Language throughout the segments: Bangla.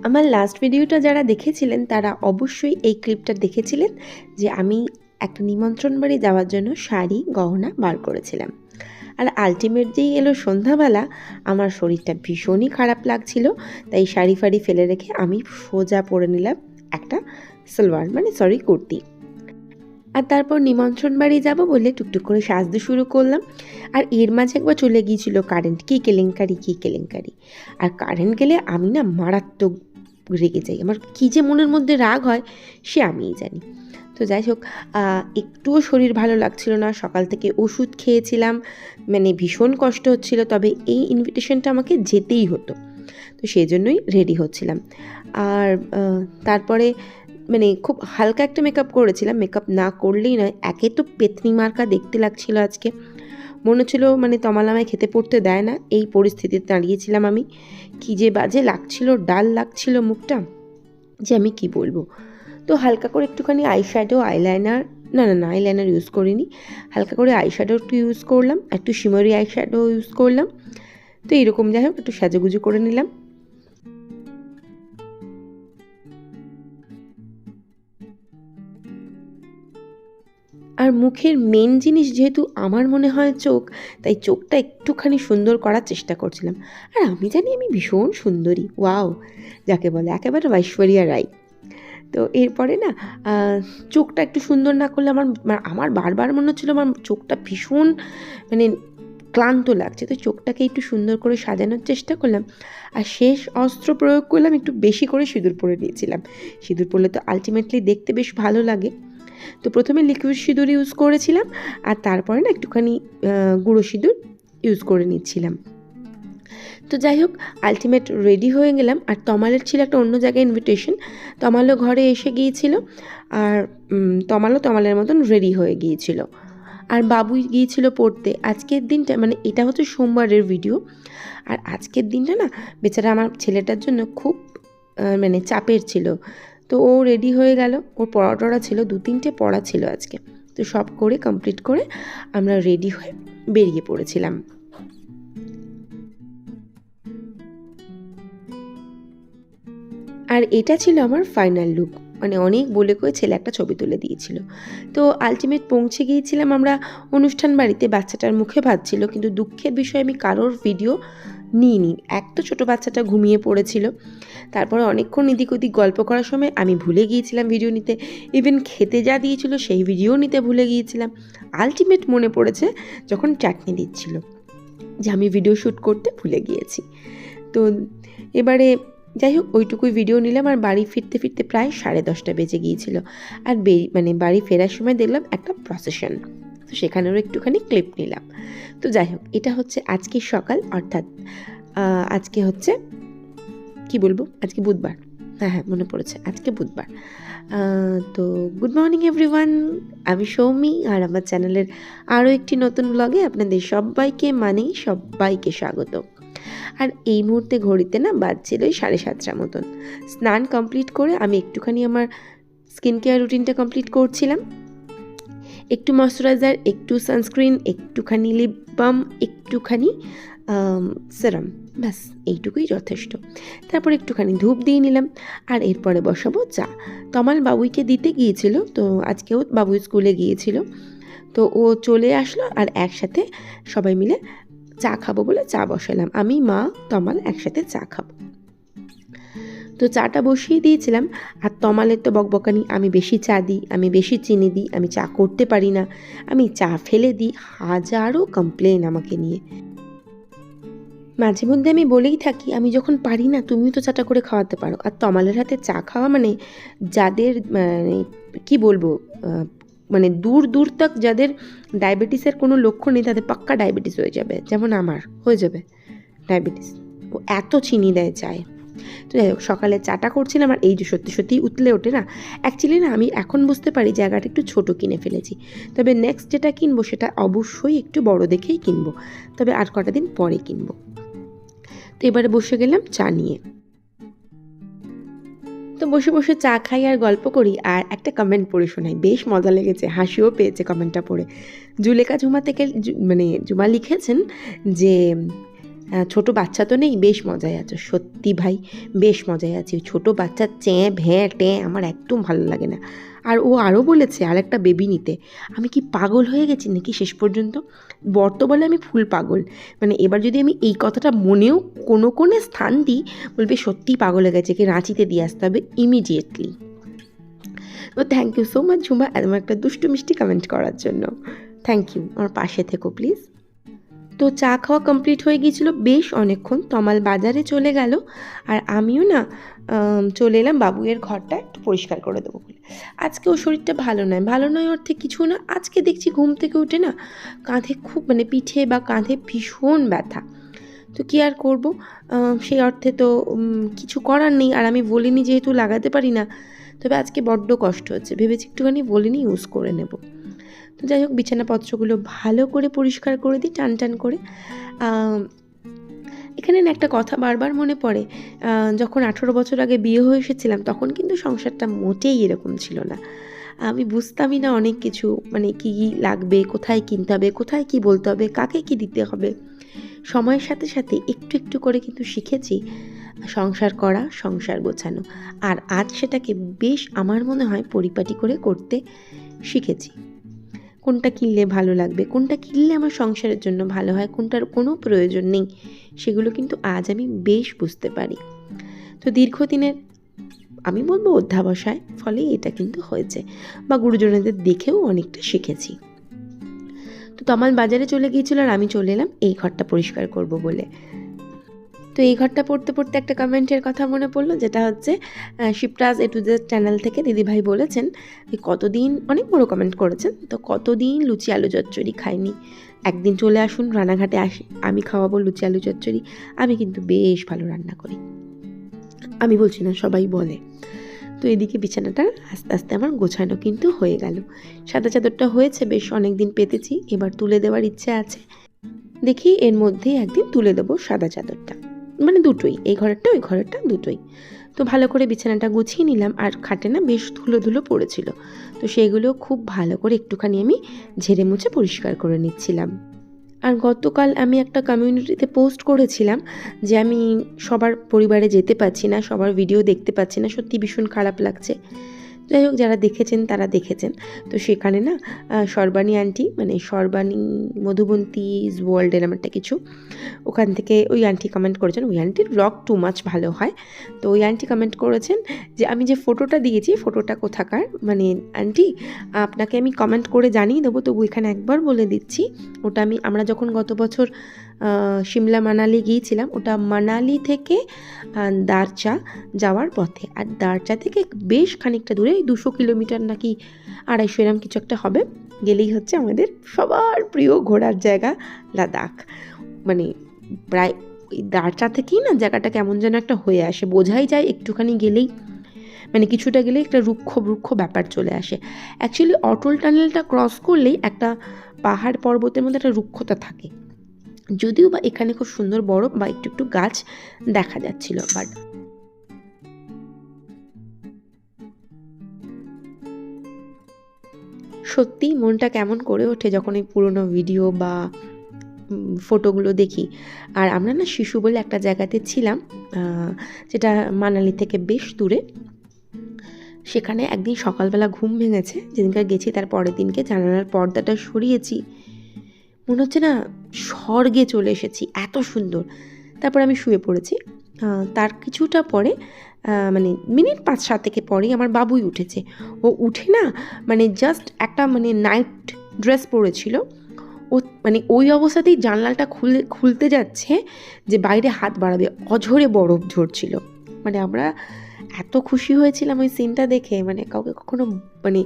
আমার লাস্ট ভিডিওটা যারা দেখেছিলেন তারা অবশ্যই এই ক্লিপটা দেখেছিলেন যে আমি একটা নিমন্ত্রণ বাড়ি যাওয়ার জন্য শাড়ি গহনা বার করেছিলাম। আর আলটিমেট যেই এলো সন্ধ্যাবেলা, আমার শরীরটা ভীষণই খারাপ লাগছিল, তাই শাড়ি ফাড়ি ফেলে রেখে আমি সোজা পরে নিলাম একটা সালোয়ার কুর্তি। আর তারপর নিমন্ত্রণ বাড়ি যাব বলে টুকটুক করে সাজতে শুরু করলাম। আর এর মাঝে একবার চলে গিয়েছিল কারেন্ট। কী কেলেঙ্কারি। আর কারেন্ট গেলে আমি না মারাত্মক রেগে যাই। আমার কী যে মনের মধ্যে রাগ হয় সে আমিই জানি। তো যাই হোক, একটুও শরীর ভালো লাগছিল না, সকাল থেকে ওষুধ খেয়েছিলাম, ভীষণ কষ্ট হচ্ছিল, তবে এই ইনভিটেশনটা আমাকে যেতেই হতো, তো সেই জন্যই রেডি হচ্ছিলাম। আর তারপরে খুব হালকা একটা মেকআপ করেছিলাম, মেকআপ না করলেই নয়। একে তো পেতনি মার্কা দেখতে লাগছিল আজকে, মনে হচ্ছিল তমাল আমায় খেতে পড়তে দেয় না, এই পরিস্থিতিতে দাঁড়িয়েছিলাম আমি। কী যে বাজে লাগছিল, ডাল লাগছিল মুখটা, যে আমি কি বলবো। তো হালকা করে একটুখানি আইশ্যাডো, আইলাইনার ইউজ করিনি, হালকা করে আইশ্যাডো একটু ইউজ করলাম, একটু শিমারি আইশ্যাডো ইউজ করলাম। তো এইরকম যাই হোক একটু সাজুগুজু করে নিলাম। আর মুখের মেন জিনিস যেহেতু আমার মনে হয় চোখ, তাই চোখটা একটুখানি সুন্দর করার চেষ্টা করছিলাম। আর আমি জানি আমি ভীষণ সুন্দরী, ওয়াও যাকে বলে, একেবারে ঐশ্বরিয়া রাই। তো এরপরে না চোখটা একটু সুন্দর না করলে আমার বারবার মনে হচ্ছিলো আমার চোখটা ভীষণ ক্লান্ত লাগছে। তো চোখটাকে একটু সুন্দর করে সাজানোর চেষ্টা করলাম। আর শেষ অস্ত্র প্রয়োগ করলাম, একটু বেশি করে সিঁদুর পরে নিয়েছিলাম। সিঁদুর পরলে তো আলটিমেটলি দেখতে বেশ ভালো লাগে। তো প্রথমে লিকুইড সিঁদুর ইউজ করেছিলাম, আর তারপরে না একটুখানি গুঁড়ো সিঁদুর ইউজ করে নিচ্ছিলাম। তো যাই হোক আলটিমেট রেডি হয়ে গেলাম। আর তমালের ছিল একটা অন্য জায়গায় ইনভিটেশন, তমালও ঘরে এসে গিয়েছিল, আর তমালের মতন রেডি হয়ে গিয়েছিল। আর বাবুই গিয়েছিল পড়তে। আজকের দিনটা এটা হচ্ছে সোমবারের ভিডিও, আর আজকের দিনটা না বেচারা আমার ছেলেটার জন্য খুব চাপের ছিল। তো ও রেডি হয়ে গেল, ওর পড়া ছিল, 2-3টে পড়া ছিল আজকে। তো সব করে কমপ্লিট করে আমরা রেডি হয়ে বেরিয়ে পড়েছিলাম। আর এটা ছিল আমার ফাইনাল লুক। অনেক বলে কয়ে ছেলে একটা ছবি তুলে দিয়েছিল। তো আলটিমেট পৌঁছে গিয়েছিলাম আমরা অনুষ্ঠান বাড়িতে। বাচ্চাটার মুখে ভাত ছিল, কিন্তু দুঃখের বিষয় আমি কারোর ভিডিও নিইনি। এক তো ছোটো বাচ্চাটা ঘুমিয়ে পড়েছিল, তারপরে অনেকক্ষণ এদিক ওদিক গল্প করার সময় আমি ভুলে গিয়েছিলাম ভিডিও নিতে। ইভেন খেতে যা দিয়েছিল সেই ভিডিও নিতে ভুলে গিয়েছিলাম। আলটিমেট মনে পড়েছে যখন চাটনি দিচ্ছিল যে আমি ভিডিও শ্যুট করতে ভুলে গিয়েছি। তো এবারে যাই হোক ওইটুকুই ভিডিও নিলাম। আর বাড়ি ফিরতে ফিরতে প্রায় 10:30 বেজে গিয়েছিল। আর বাড়ি ফেরার সময় দেখলাম একটা প্রসেশন, তো সেখানেরও একটুখানি ক্লিপ নিলাম। তো যাই হোক এটা হচ্ছে আজকের সকাল, অর্থাৎ আজকে হচ্ছে কি বলবো, আজকে বুধবার। হ্যাঁ মনে পড়েছে, আজকে বুধবার। তো গুড মর্নিং এভরিওয়ান, আমি সৌমি, আর আমার চ্যানেলের আরও একটি নতুন ব্লগে আপনাদের সবাইকে স্বাগত। আর এই মুহূর্তে ঘড়িতে না বাজছিল 7:30 মতন। স্নান কমপ্লিট করে আমি একটুখানি আমার স্কিন কেয়ার রুটিনটা কমপ্লিট করছিলাম। একটু ময়শ্চারাইজার, একটু সানস্ক্রিন, একটুখানি লিপ বাম, একটুখানি সেরাম, ব্যাস এইটুকুই যথেষ্ট। তারপর একটুখানি ধূপ দিয়ে নিলাম। আর এরপরে বসাবো চা। তমাল বাবুইকে দিতে গিয়েছিল, তো আজকেও বাবুই স্কুলে গিয়েছিল, তো ও চলে আসলো, আর একসাথে সবাই মিলে চা খাবো বলে চা বসালাম। আমি, মা, তমাল একসাথে চা খাবো। তো চাটা বসিয়ে দিয়েছিলাম। আর তমালের তো বকবকানি, আমি বেশি চা দিই, আমি বেশি চিনি দিই, আমি চা করতে পারি না, আমি চা ফেলে দিই, হাজারো কমপ্লেন আমাকে নিয়ে। মাঝে মধ্যে আমি বলেই থাকি আমি যখন পারি না তুমিও তো চাটা করে খাওয়াতে পারো। আর তমালের হাতে চা খাওয়া যাদের কি বলবো, দূর তক যাদের ডায়াবেটিসের কোনো লক্ষণ নেই তাদের পাক্কা ডায়াবেটিস হয়ে যাবে, যেমন আমার হয়ে যাবে ডায়াবেটিস। ও এত চিনি দেয় চায়। তো যাই হোক সকালে চাটা করছিলাম, আর এই যে সত্যিই উতলে ওঠে না। অ্যাকচুয়ালি না আমি এখন বুঝতে পারি জায়গাটা একটু ছোটো কিনে ফেলেছি, তবে নেক্সট যেটা কিনবো সেটা অবশ্যই একটু বড় দেখেই কিনবো, তবে আর কটা দিন পরে কিনবো। তো এবারে বসে গেলাম চা নিয়ে। তো বসে বসে চা খাই আর গল্প করি, আর একটা কমেন্ট পড়ে শোনাই, বেশ মজা লেগেছে, হাসিও পেয়েছে কমেন্টটা পড়ে। জুলেখা ঝুমা থেকে জুমা লিখেছেন যে ছোট বাচ্চা তো নেই, বেশ মজায় আছো। সত্যি ভাই বেশ মজায় আছি। ওই ছোটো বাচ্চা চ্যাঁ ভ্যাঁ ট্যাঁ আমার একদম ভালো লাগে না। আর ও আরও বলেছে আর একটা বেবি নিতে। আমি কি পাগল হয়ে গেছি নাকি শেষ পর্যন্ত? বর্ত বলে আমি ফুল পাগল। মানে এবার যদি আমি এই কথাটা মনেও কোনো স্থান দিই, বলবে সত্যিই পাগল হয়ে গেছে, কি রাঁচিতে দিয়ে আসতে হবে ইমিডিয়েটলি। তো thank you so much Jhuma এমন একটা দুষ্টু মিষ্টি কমেন্ট করার জন্য। থ্যাংক ইউ, আমার পাশে থেকো প্লিজ। তো চা খাওয়া কমপ্লিট হয়ে গিয়েছিল বেশ অনেকক্ষণ। তমাল বাজারে চলে গেল আর আমিও না চলে এলাম বাবুয়ের ঘরটা একটু পরিষ্কার করে দেবো বলে। আজকে ওর শরীরটা ভালো নয় অর্থে কিছু না, আজকে দেখছি ঘুম থেকে উঠে না কাঁধে খুব মানে পিঠে বা কাঁধে ভীষণ ব্যথা। তো কী আর করবো, সেই অর্থে তো কিছু করার নেই। আর আমি বলিনি যেহেতু লাগাতে পারি না, তবে আজকে বড্ড কষ্ট হচ্ছে, ভেবেছি একটুখানি বলিনি ইউজ করে নেব। তো যাই হোক বিছানাপত্রগুলো ভালো করে পরিষ্কার করে দিই টান করে। এখানে না একটা কথা বারবার মনে পড়ে, যখন 18 বছর আগে বিয়ে হয়ে এসেছিলাম তখন কিন্তু সংসারটা মোটেই এরকম ছিল না। আমি বুঝতামই না অনেক কিছু, মানে কী লাগবে, কোথায় কিনতে হবে, কোথায় কি বলতে হবে, কাকে কি দিতে হবে। সময়ের সাথে সাথে একটু একটু করে কিন্তু শিখেছি সংসার করা, সংসার গোছানো। আর আজ সেটাকে বেশ আমার মনে হয় পরিপাটি করে করতে শিখেছি। কোনটা কিনলে ভালো লাগবে, কোনটা কিনলে আমার সংসারের জন্য ভালো হয়, কোনটার কোনো প্রয়োজন নেই, সেগুলো কিন্তু আজ আমি বেশ বুঝতে পারি। তো দীর্ঘদিনের আমি বলবো অধ্যাবসায় ফলে এটা কিন্তু হয়েছে, বা গুরুজনদের দেখেও অনেকটা শিখেছি। তো তমাল বাজারে চলে গিয়েছিল আর আমি চলে এলাম এই ঘরটা পরিষ্কার করব বলে। তো এই ঘরটা পড়তে পড়তে একটা কমেন্টের কথা মনে পড়লো, যেটা হচ্ছে শিবরাজ এ টু জেড চ্যানেল থেকে দিদিভাই বলেছেন কতদিন, অনেক বড় কমেন্ট করেছেন, তো কতদিন লুচি আলু চচ্চড়ি খাইনি, একদিন চলে আসুন রানাঘাটে, আসি আমি খাওয়াবো লুচি আলু চচ্চড়ি। আমি কিন্তু বেশ ভালো রান্না করি, আমি বলছি না সবাই বলে। তো এদিকে বিছানাটা আস্তে আস্তে আমার গোছানো কিন্তু হয়ে গেল। সাদা চাদরটা হয়েছে, বেশ অনেক দিন পেতেছি, এবার তুলে দেওয়ার ইচ্ছে আছে। দেখি এর মধ্যেই একদিন তুলে দেবো সাদা চাদরটা, মানে দুটোই, এই ঘরেরটা ওই ঘরেরটা দুটোই। তো ভালো করে বিছানাটা গুছিয়ে নিলাম, আর খাটে না বেশ ধুলো পড়েছিল, তো সেইগুলো খুব ভালো করে একটুখানি আমি ঝেড়ে মুছে পরিষ্কার করে নিচ্ছিলাম। আর গতকাল আমি একটা কমিউনিটিতে পোস্ট করেছিলাম যে আমি সবার পরিবারে যেতে পারছি না, সবার ভিডিও দেখতে পাচ্ছি না, সত্যি ভীষণ খারাপ লাগছে। যাই হোক যারা দেখেছেন তারা দেখেছেন। তো সেখানে না সর্বাণী আন্টি, মানে সর্বাণী মধুবন্তীজ ওয়ার্ল্ড এরম একটা কিছু, ওখান থেকে ওই আন্টি কমেন্ট করেছেন। ওই আন্টির ব্লগ টু মাচ ভালো হয়। তো ওই আন্টি কমেন্ট করেছেন যে আমি যে ফটোটা দিয়েছি ফটোটা কোথাকার, মানে আন্টি আপনাকে আমি কমেন্ট করে জানিয়ে দেবো, তবু এখানে একবার বলে দিচ্ছি, ওটা আমরা যখন গত বছর সিমলা মানালি গিয়েছিলাম, ওটা মানালি থেকে দারচা যাওয়ার পথে। আর দারচা থেকে বেশ খানিকটা দূরে, 200 কিলোমিটার নাকি 250 এরম কিছু একটা হবে, গেলেই হচ্ছে আমাদের সবার প্রিয় ঘোরার জায়গা লাদাখ। মানে প্রায় ওই দারচা থেকেই না জায়গাটা কেমন যেন একটা হয়ে আসে, বোঝাই যায় একটুখানি গেলেই, মানে কিছুটা গেলেই একটা রুক্ষ ব্যাপার চলে আসে। অ্যাকচুয়ালি অটল টানেলটা ক্রস করলেই একটা পাহাড় পর্বতের মধ্যে একটা রুক্ষতা থাকে, যদিও বা এখানে খুব সুন্দর বরফ বা একটু গাছ দেখা যাচ্ছিল। বাট সত্যি মনটা কেমন করে ওঠে যখন এই পুরোনো ভিডিও বা ফটোগুলো দেখি। আর আমরা না শিশু বলে একটা জায়গাতে ছিলাম, যেটা মানালি থেকে বেশ দূরে। সেখানে একদিন সকালবেলা ঘুম ভেঙেছে, যেদিনকার গেছি তার পরের দিনকে জানালার পর্দাটা সরিয়েছি, মনে হচ্ছে না স্বর্গে চলে এসেছি, এত সুন্দর। তারপর আমি শুয়ে পড়েছি। তার কিছুটা পরে, মানে মিনিট 5-7 থেকে পরেই আমার বাবুই উঠেছে। ও উঠে না মানে জাস্ট একটা মানে নাইট ড্রেস পরেছিল, ও মানে ওই অবস্থাতেই জানলাটা খুলতে যাচ্ছে যে বাইরে হাত বাড়াবে, অঝরে বরফ ঝরছিল। মানে আমরা এত খুশি হয়েছিলাম ওই সিনটা দেখে, মানে কাউকে কখনো মানে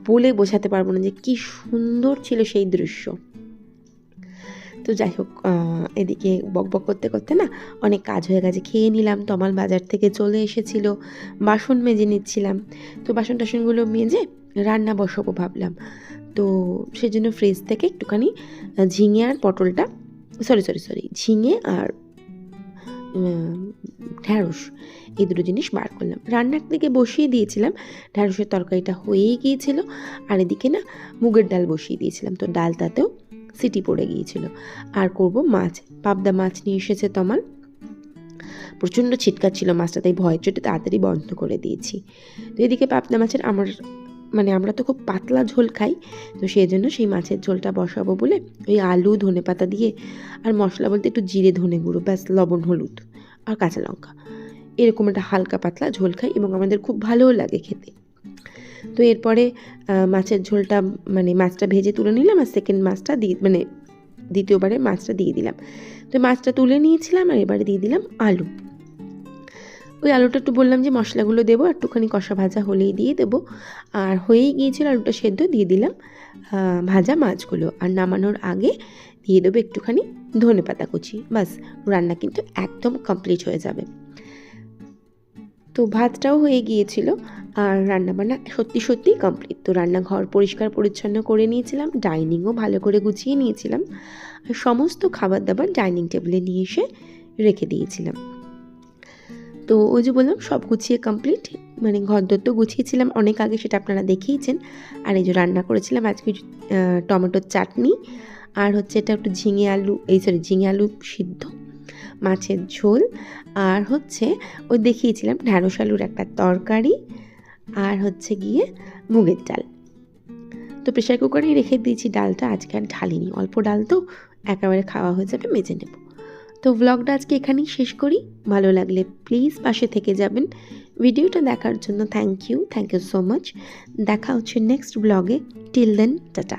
বলে বোঝাতে পারবো না যে কি সুন্দর ছিল সেই দৃশ্য। তো যাই হোক এদিকে বকবক করতে করতে না অনেক কাজ হয়ে গেছে, খেয়ে নিলাম। তমাল বাজার থেকে চলে এসেছিলো, বাসন মেজে নিচ্ছিলাম। তো বাসন টাসনগুলো মেজে রান্না বসাবো ভাবলাম। তো সেজন্য ফ্রিজ থেকে একটুখানি ঝিঙে আর পটলটা, সরি ঝিঙে আর ঢ্যাঁড়স, এই দুটো জিনিস বার করলাম। রান্নার দিকে বসিয়ে দিয়েছিলাম, ঢ্যাঁড়সের তরকারিটা হয়েই গিয়েছিল। আর এদিকে না মুগের ডাল বসিয়ে দিয়েছিলাম, তো ডালটাতেও সিটি পড়ে গিয়েছিল। আর করব মাছ, পাবদা মাছ নিয়ে এসেছে তমাল। প্রচণ্ড ছিটকাচ্ছিল মাছটা, তাই ভয়ের চোটে তাড়াতাড়ি বন্ধ করে দিয়েছি। তো এদিকে পাবদা মাছের আমরা তো খুব পাতলা ঝোল খাই, তো সেই জন্য সেই মাছের ঝোলটা বসাবো বলে ওই আলু ধনেপাতা দিয়ে, আর মশলা বলতে একটু জিরে ধনে গুঁড়ো, ব্যাস লবণ হলুদ আর কাঁচা লঙ্কা, এরকম একটা হালকা পাতলা ঝোল খাই এবং আমাদের খুব ভালোও লাগে খেতে। তো এরপরে মাছের ঝোলটা মাছটা ভেজে তুলে নিলাম, আর সেকেন্ড মাছটা দ্বিতীয়বারে মাছটা দিয়ে দিলাম। তো মাছটা তুলে নিয়েছিলাম, আর এবারে দিয়ে দিলাম আলু। ওই আলুটা একটু বললাম যে মশলাগুলো দেবো, একটুখানি কষা ভাজা হলেই দিয়ে দেবো। আর হয়েই গিয়েছিল আলুটা সেদ্ধ, দিয়ে দিলাম ভাজা মাছগুলো। আর নামানোর আগে দিয়ে দেবো একটুখানি ধনেপাতা কুচি। বাস, রান্না কিন্তু একদম কমপ্লিট হয়ে যাবে। তো ভাতটাও হয়ে গিয়েছিল, আর রান্নাবান্না সত্যিই কমপ্লিট। তো রান্নাঘর পরিষ্কার পরিচ্ছন্ন করে নিয়েছিলাম, ডাইনিংও ভালো করে গুছিয়ে নিয়েছিলাম, আর সমস্ত খাবার দাবার ডাইনিং টেবিলে নিয়ে এসে রেখে দিয়েছিলাম। তো ওই যে বললাম সব গুছিয়ে কমপ্লিট, ঘরদোর তো গুছিয়েছিলাম অনেক আগে, সেটা আপনারা দেখেইছেন। আর এই যে রান্না করেছিলাম আজকে টমেটোর চাটনি, আর হচ্ছে এটা একটু ঝিঙে আলু সিদ্ধ, মাছের ঝোল, আর হচ্ছে ওই দেখিয়েছিলাম ঢ্যাঁড়স আলুর একটা তরকারি, আর হচ্ছে গিয়ে মুগের ডাল। তো প্রেশার কুকারেই রেখে দিয়েছি ডালটা, আজকে আর ঢালিনি, অল্প ডাল তো একেবারে খাওয়া হয়ে যাবে, মেজে নেব। তো ব্লগটা আজকে এখানেই শেষ করি। ভালো লাগলে প্লিজ পাশে থেকে যাবেন। ভিডিওটা দেখার জন্য থ্যাংক ইউ সো মাচ। দেখা হচ্ছে নেক্সট ব্লগে। Till then, tata.